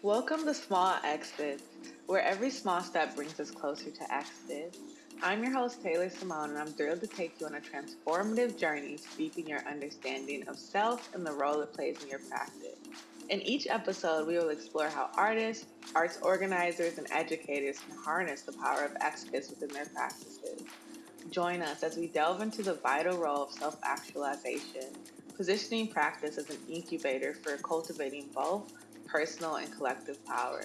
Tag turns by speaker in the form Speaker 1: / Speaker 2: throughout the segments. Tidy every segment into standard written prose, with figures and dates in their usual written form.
Speaker 1: Welcome to Small Exits, where every small step brings us closer to exodus. I'm your host, Taylor Simone, and I'm thrilled to take you on a transformative journey to deepen your understanding of self and the role it plays in your practice. In each episode, we will explore how artists, arts organizers, and educators can harness the power of exodus within their practices. Join us as we delve into the vital role of self actualization, positioning practice as an incubator for cultivating both personal and collective power.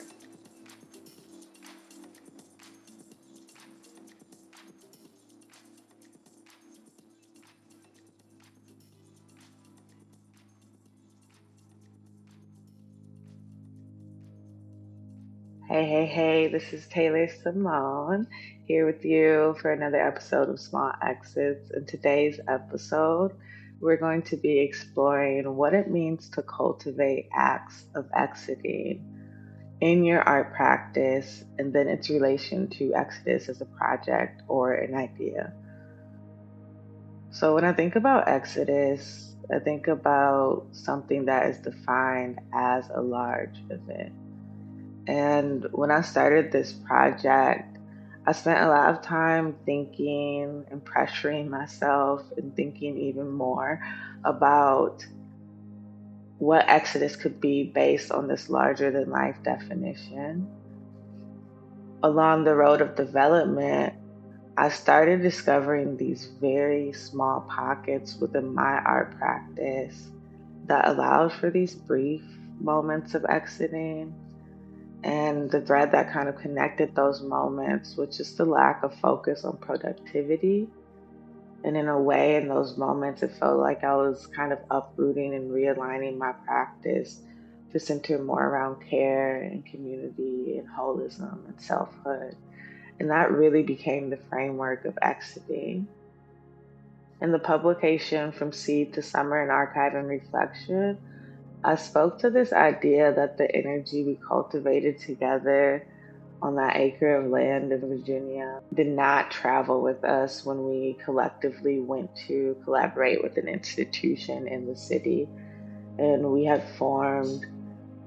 Speaker 1: Hey, this is Taylor Simone here with you for another episode of Small Exits. In today's episode, we're going to be exploring what it means to cultivate acts of exiting in your art practice and then its relation to exodus as a project or an idea. So, when I think about exodus, I think about something that is defined as a large event. And when I started this project, I spent a lot of time thinking and pressuring myself and thinking even more about what Exodus could be based on this larger than life definition. Along the road of development, I started discovering these very small pockets within my art practice that allowed for these brief moments of exiting. And the thread that kind of connected those moments was just the lack of focus on productivity. And in a way, in those moments, it felt like I was kind of uprooting and realigning my practice to center more around care and community and holism and selfhood. And that really became the framework of exiting. In the publication From Seed to Summer in Archive and Reflection, I spoke to this idea that the energy we cultivated together on that acre of land in Virginia did not travel with us when we collectively went to collaborate with an institution in the city. And we had formed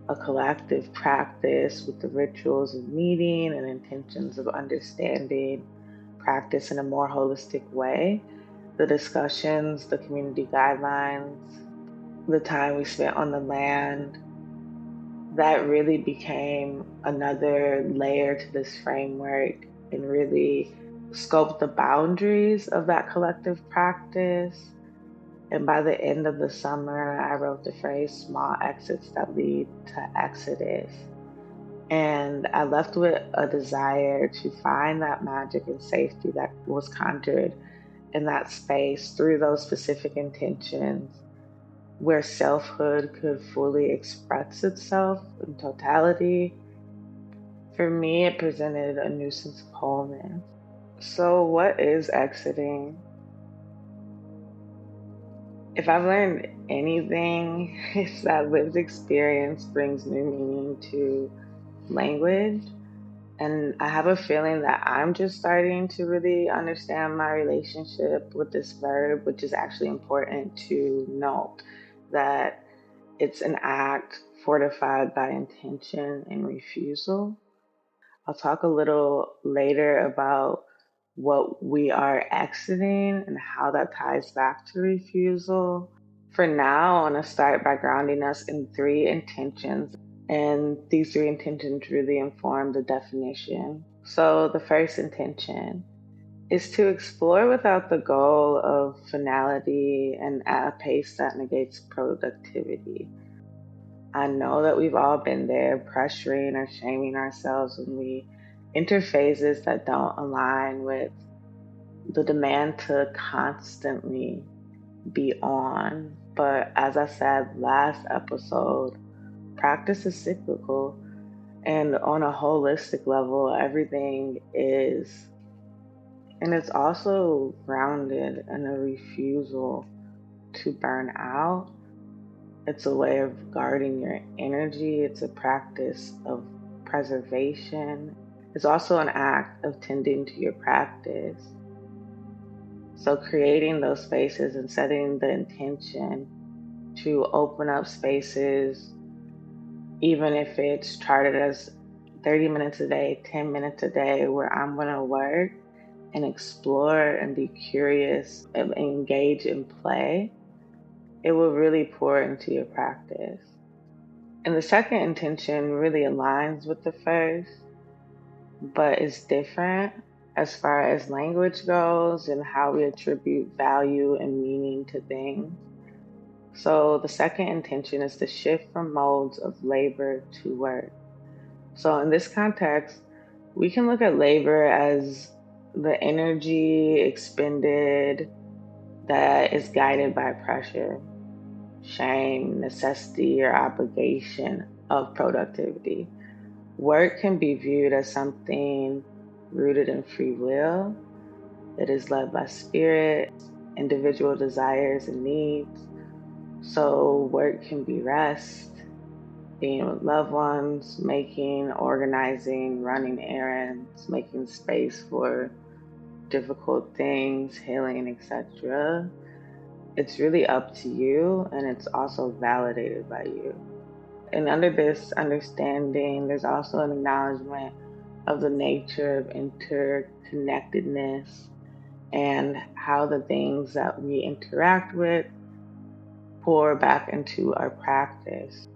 Speaker 1: a collective practice with the rituals of meeting and intentions of understanding practice in a more holistic way. The discussions, the community guidelines, the time we spent on the land, that really became another layer to this framework and really scoped the boundaries of that collective practice. And by the end of the summer, I wrote the phrase small exits that lead to exodus. And I left with a desire to find that magic and safety that was conjured in that space through those specific intentions where selfhood could fully express itself in totality. For me, it presented a new sense of wholeness. So, what is exiting? If I've learned anything, it's that lived experience brings new meaning to language. And I have a feeling that I'm just starting to really understand my relationship with this verb, which is actually important to note that it's an act fortified by intention and refusal. I'll talk a little later about what we are exiting and how that ties back to refusal. For now, I want to start by grounding us in three intentions, and these three intentions really inform the definition. So, the first intention is to explore without the goal of finality and at a pace that negates productivity. I know that we've all been there, pressuring or shaming ourselves when we enter phases that don't align with the demand to constantly be on. But as I said last episode, practice is cyclical, and on a holistic level, everything is. And it's also grounded in a refusal to burn out. It's a way of guarding your energy. It's a practice of preservation. It's also an act of tending to your practice. So, creating those spaces and setting the intention to open up spaces, even if it's charted as 30 minutes a day, 10 minutes a day, where I'm going to work and explore and be curious and engage in play, it will really pour into your practice. And the second intention really aligns with the first, but it's different as far as language goes and how we attribute value and meaning to things. So the second intention is to shift from modes of labor to work. So in this context, we can look at labor as the energy expended that is guided by pressure, shame, necessity, or obligation of productivity. Work can be viewed as something rooted in free will. It is led by spirit, individual desires and needs. So work can be rest, being with loved ones, making, organizing, running errands, making space for difficult things, healing, etc. It's really up to you, and it's also validated by you. And under this understanding, there's also an acknowledgement of the nature of interconnectedness and how the things that we interact with pour back into our practice.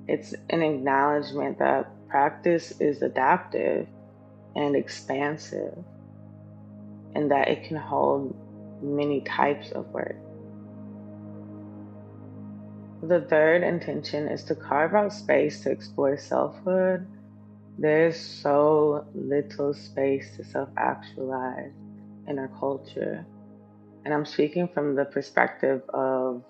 Speaker 1: It's an acknowledgement that practice is adaptive and expansive, and that it can hold many types of work. The third intention is to carve out space to explore selfhood. There's so little space to self actualize in our culture. And I'm speaking from the perspective of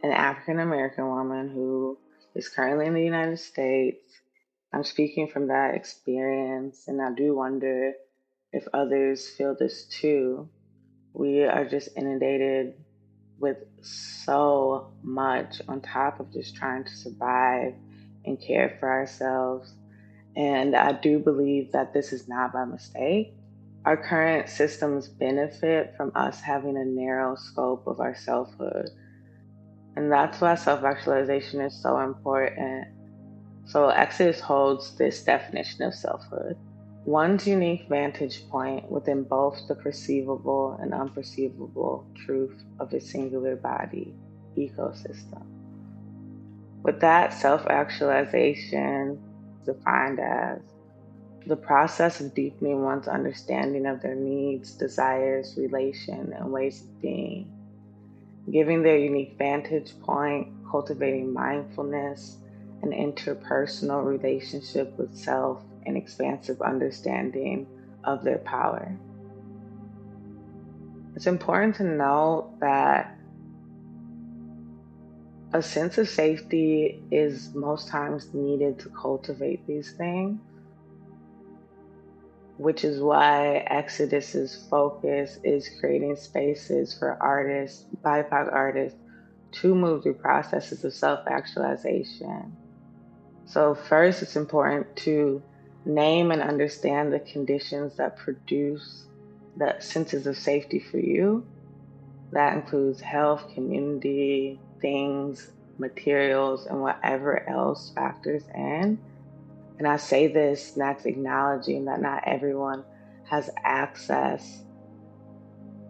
Speaker 1: an African American woman who is currently in the United States. I'm speaking from that experience, and I do wonder if others feel this too. We are just inundated with so much on top of just trying to survive and care for ourselves. And I do believe that this is not by mistake. Our current systems benefit from us having a narrow scope of our selfhood. And that's why self actualization is so important. So, Exodus holds this definition of selfhood: one's unique vantage point within both the perceivable and unperceivable truth of a singular body ecosystem. With that, self actualization is defined as the process of deepening one's understanding of their needs, desires, relation, and ways of being, giving their unique vantage point, cultivating mindfulness, an interpersonal relationship with self, and expansive understanding of their power. It's important to note that a sense of safety is most times needed to cultivate these things, which is why Exodus's focus is creating spaces for artists, BIPOC artists, to move through processes of self-actualization. So first, it's important to name and understand the conditions that produce the senses of safety for you. That includes health, community, things, materials, and whatever else factors in. And I say this, and that's acknowledging that not everyone has access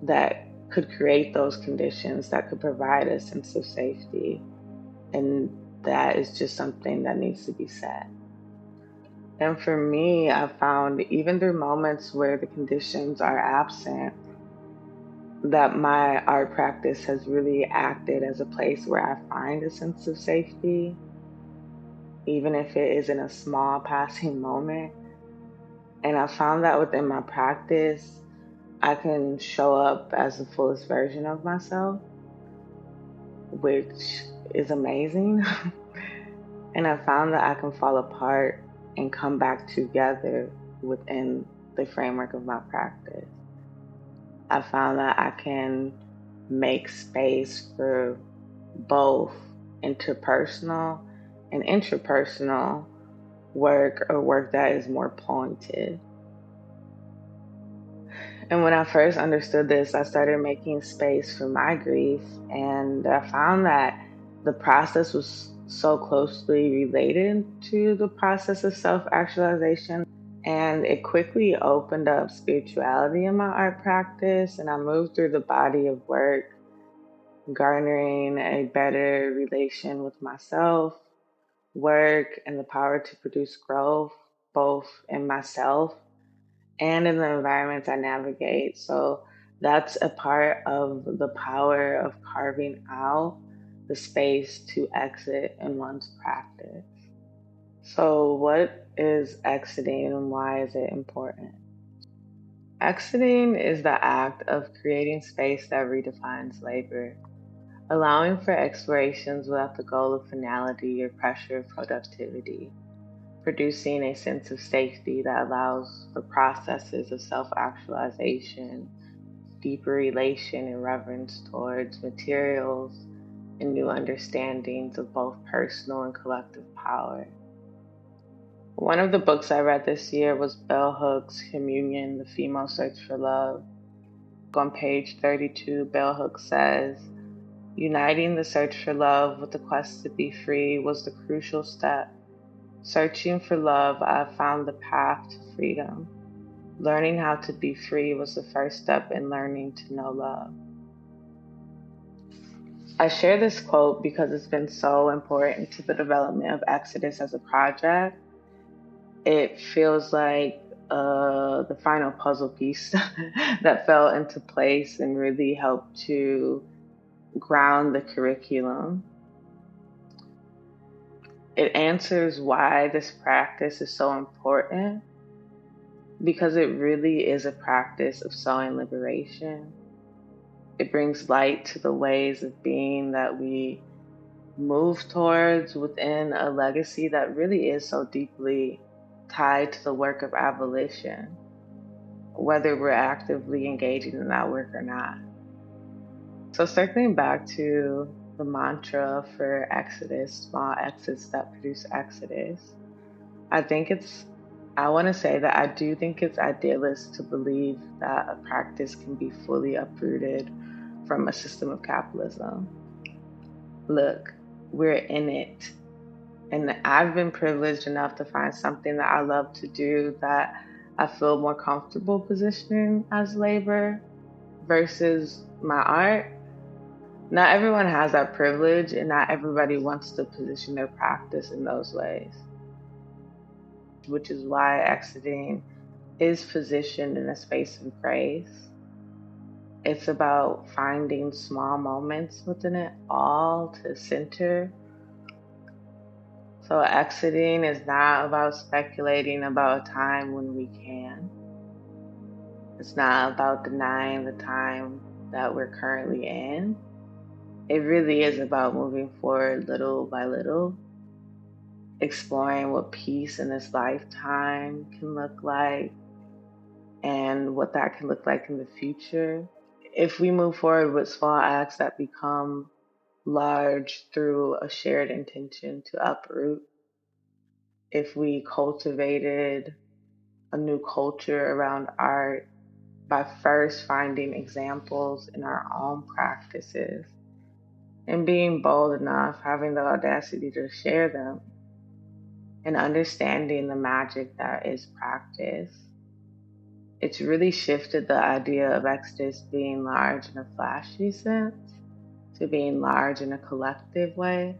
Speaker 1: that could create those conditions that could provide a sense of safety. And that is just something that needs to be said. And for me, I found even through moments where the conditions are absent, that my art practice has really acted as a place where I find a sense of safety, even if it is in a small passing moment. And I found that within my practice, I can show up as the fullest version of myself, which is amazing. And I found that I can fall apart and come back together within the framework of my practice. I found that I can make space for both interpersonal and intrapersonal work, or work that is more pointed. And when I first understood this, I started making space for my grief, and I found that the process was so closely related to the process of self-actualization, and it quickly opened up spirituality in my art practice, and I moved through the body of work, garnering a better relation with myself, work, and the power to produce growth, both in myself and in the environments I navigate. So that's a part of the power of carving out the space to exit in one's practice. So, what is exiting and why is it important? Exiting is the act of creating space that redefines labor, allowing for explorations without the goal of finality or pressure of productivity, producing a sense of safety that allows for processes of self actualization, deeper relation and reverence towards materials, and new understandings of both personal and collective power. One of the books I read this year was Bell Hooks' Communion, The Female Search for Love. On page 32, Bell Hooks says, uniting the search for love with the quest to be free was the crucial step. Searching for love, I have found the path to freedom. Learning how to be free was the first step in learning to know love. I share this quote because it's been so important to the development of Exodus as a project. It feels like the final puzzle piece that fell into place and really helped to ground the curriculum. It answers why this practice is so important because it really is a practice of sowing liberation. It brings light to the ways of being that we move towards within a legacy that really is so deeply tied to the work of abolition, whether we're actively engaging in that work or not. So, circling back to the mantra for Exodus, small exits that produce Exodus, I want to say that I do think it's idealist to believe that a practice can be fully uprooted from a system of capitalism. Look, we're in it. And I've been privileged enough to find something that I love to do that I feel more comfortable positioning as labor versus my art. Not everyone has that privilege, and not everybody wants to position their practice in those ways, which is why exiting is positioned in a space of grace. It's about finding small moments within it all to center. So, exiting is not about speculating about a time when we can. It's not about denying the time that we're currently in. It really is about moving forward little by little, exploring what peace in this lifetime can look like and what that can look like in the future. If we move forward with small acts that become large through a shared intention to uproot, if we cultivated a new culture around art by first finding examples in our own practices and being bold enough, having the audacity to share them, and understanding the magic that is practice. It's really shifted the idea of Exodus being large in a flashy sense to being large in a collective way,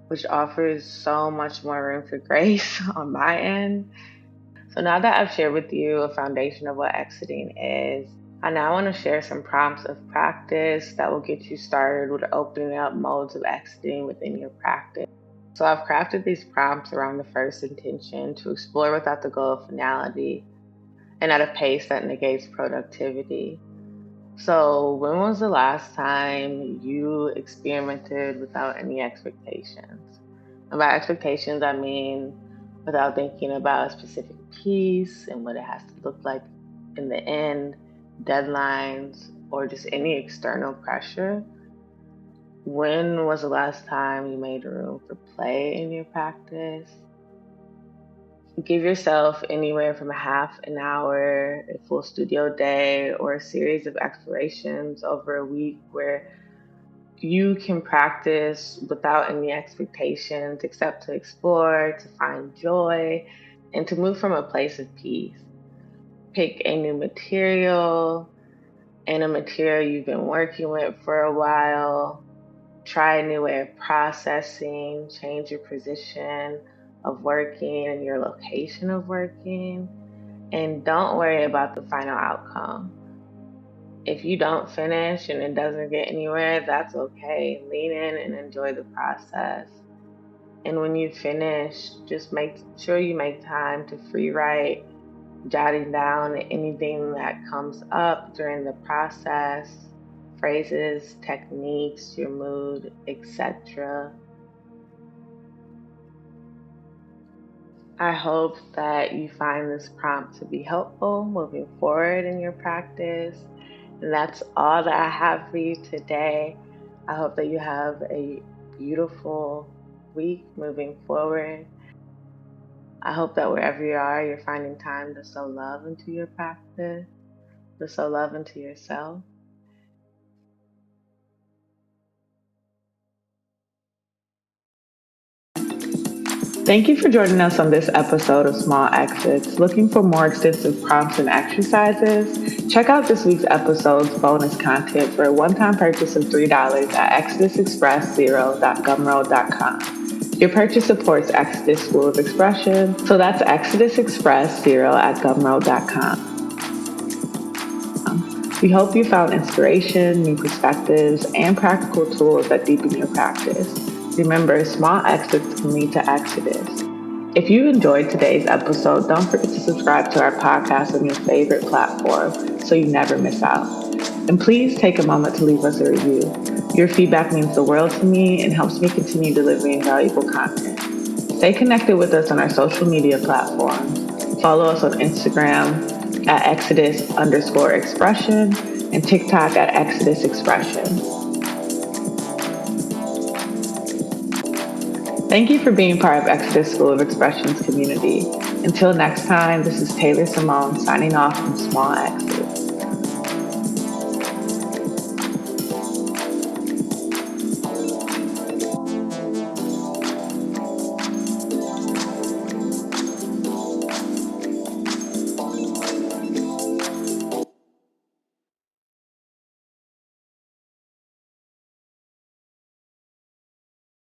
Speaker 1: which offers so much more room for grace on my end. So now that I've shared with you a foundation of what exiting is, I now want to share some prompts of practice that will get you started with opening up modes of exiting within your practice. So I've crafted these prompts around the first intention to explore without the goal of finality and at a pace that negates productivity. So, when was the last time you experimented without any expectations? And by expectations, I mean without thinking about a specific piece and what it has to look like in the end, deadlines, or just any external pressure. When was the last time you made room for play in your practice? Give yourself anywhere from a half an hour, a full studio day, or a series of explorations over a week where You can practice without any expectations except to explore, to find joy, and to move from a place of peace. Pick a new material and a material you've been working with for a while. Try a new way of processing, change your position of working and your location of working, and don't worry about the final outcome. If you don't finish and it doesn't get anywhere, that's okay. Lean in and enjoy the process. And when you finish, just make sure you make time to free write, jotting down anything that comes up during the process, phrases, techniques, your mood, etc. I hope that you find this prompt to be helpful moving forward in your practice. And that's all that I have for you today. I hope that you have a beautiful week moving forward. I hope that wherever you are, you're finding time to sow love into your practice, to sow love into yourself. Thank you for joining us on this episode of Small Exits. Looking for more extensive prompts and exercises? Check out this week's episode's bonus content for a one-time purchase of $3 at exodusexpress0.gumroad.com. Your purchase supports Exodus School of Expression, so that's exodusexpress0.gumroad.com. We hope you found inspiration, new perspectives, and practical tools that deepen your practice. Remember, small exits can lead to exodus. If you enjoyed today's episode, don't forget to subscribe to our podcast on your favorite platform so you never miss out. And please take a moment to leave us a review. Your feedback means the world to me and helps me continue delivering valuable content. Stay connected with us on our social media platforms. Follow us on Instagram at Exodus_expression and TikTok at Exodus Expression. Thank you for being part of Exodus School of Expression's community. Until next time, this is Taylor Simone signing off from Small Exits.